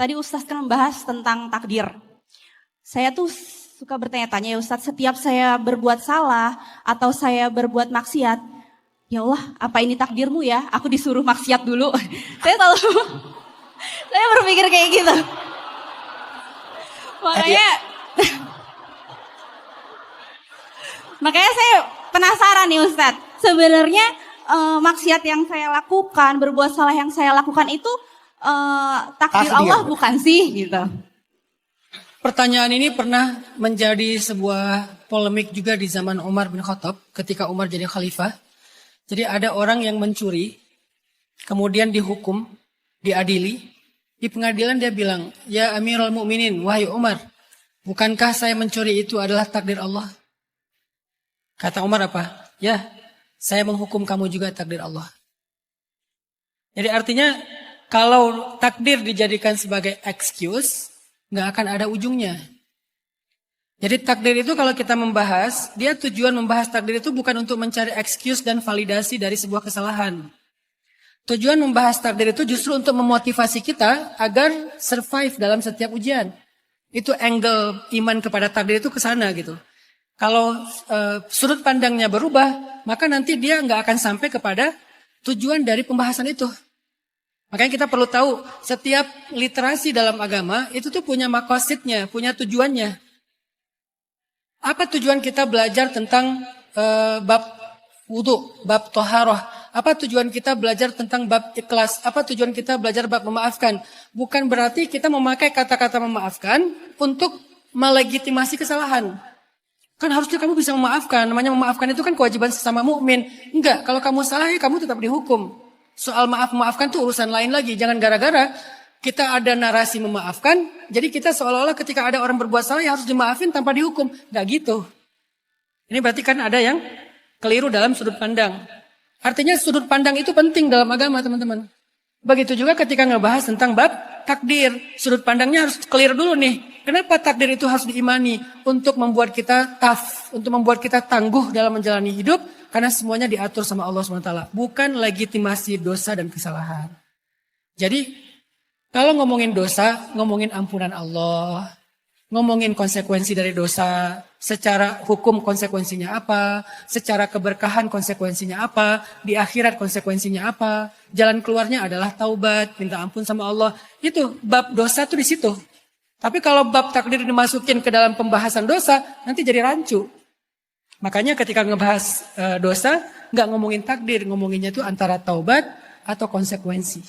Tadi Ustadz kan membahas tentang takdir. Saya tuh suka bertanya-tanya ya Ustadz, setiap saya berbuat salah atau saya berbuat maksiat, ya Allah, apa ini takdirmu ya? Aku disuruh maksiat dulu. Saya selalu, saya berpikir kayak gitu. Makanya, makanya saya penasaran nih Ustadz. Sebenarnya maksiat yang saya lakukan, berbuat salah yang saya lakukan itu takdir Allah bukan sih gitu. Pertanyaan ini pernah menjadi sebuah polemik juga di zaman Umar bin Khattab ketika Umar jadi khalifah. Jadi ada orang yang mencuri, kemudian dihukum, diadili. Di pengadilan dia bilang, "Ya Amirul Mukminin, wahai Umar, bukankah saya mencuri itu adalah takdir Allah?" Kata Umar apa? "Ya, saya menghukum kamu juga takdir Allah." Jadi artinya kalau takdir dijadikan sebagai excuse, nggak akan ada ujungnya. Jadi takdir itu kalau kita membahas, dia tujuan membahas takdir itu bukan untuk mencari excuse dan validasi dari sebuah kesalahan. Tujuan membahas takdir itu justru untuk memotivasi kita agar survive dalam setiap ujian. Itu angle iman kepada takdir itu ke sana gitu. Kalau sudut pandangnya berubah, maka nanti dia nggak akan sampai kepada tujuan dari pembahasan itu. Makanya kita perlu tahu setiap literasi dalam agama itu tuh punya makosidnya, punya tujuannya. Apa tujuan kita belajar tentang bab wudu, bab toharoh? Apa tujuan kita belajar tentang bab ikhlas? Apa tujuan kita belajar bab memaafkan? Bukan berarti kita memakai kata-kata memaafkan untuk melegitimasi kesalahan. Kan harusnya kamu bisa memaafkan. Namanya memaafkan itu kan kewajiban sesama mukmin. Enggak, kalau kamu salah ya kamu tetap dihukum. Soal maaf-maafkan itu urusan lain lagi. Jangan gara-gara kita ada narasi memaafkan, jadi kita seolah-olah ketika ada orang berbuat salah ya harus dimaafin tanpa dihukum. Nggak gitu. Ini berarti kan ada yang keliru dalam sudut pandang. Artinya sudut pandang itu penting dalam agama teman-teman. Begitu juga ketika ngebahas tentang bab takdir. Sudut pandangnya harus clear dulu nih. Kenapa takdir itu harus diimani? Untuk membuat kita tough, untuk membuat kita tangguh dalam menjalani hidup. Karena semuanya diatur sama Allah SWT. Bukan legitimasi dosa dan kesalahan. Jadi kalau ngomongin dosa, ngomongin ampunan Allah. Ngomongin konsekuensi dari dosa. Secara hukum konsekuensinya apa. Secara keberkahan konsekuensinya apa. Di akhirat konsekuensinya apa. Jalan keluarnya adalah taubat. Minta ampun sama Allah. Itu bab dosa tuh di situ. Tapi kalau bab takdir dimasukin ke dalam pembahasan dosa. Nanti jadi rancu. Makanya ketika ngebahas dosa, nggak ngomongin takdir, ngomonginnya itu antara taubat atau konsekuensi.